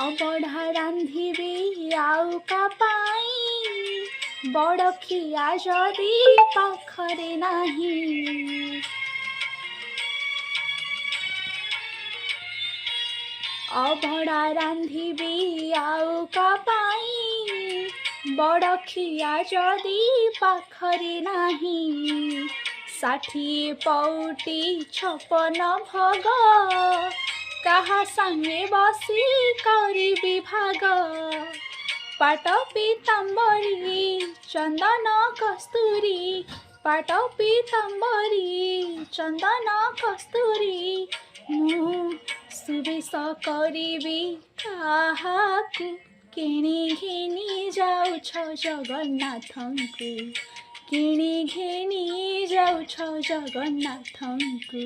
ଅବଢ଼ା ରାନ୍ଧିବି ଆଉ କା ପାଇଁ ବଡ଼ଖିଆ ଯଦି ପାଖରେ ନାହିଁ। ଅବଢ଼ା ରାନ୍ଧିବି ଆଉ କା ପାଇଁ ବଡ଼ଖିଆ ଯଦି ପାଖରେ ନାହିଁ। 60 ପଉଟି 56 ଭୋଗ କାହା ସାଙ୍ଗେ ବସି କରିବି ଭାଗ। ପାଟ ପୀତାମ୍ବରୀ ଚନ୍ଦନ କସ୍ତୁରୀ, ପାଟ ପୀତାମ୍ବରୀ ଚନ୍ଦନ କସ୍ତୁରୀ, ମୁଁ ସୁବେଶ କରିବି କାହାକୁ। କିଣି ଘେନି ଯାଉଛ ଜଗନ୍ନାଥଙ୍କୁ, କିଣି ଘେନି ଯାଉଛ ଜଗନ୍ନାଥଙ୍କୁ।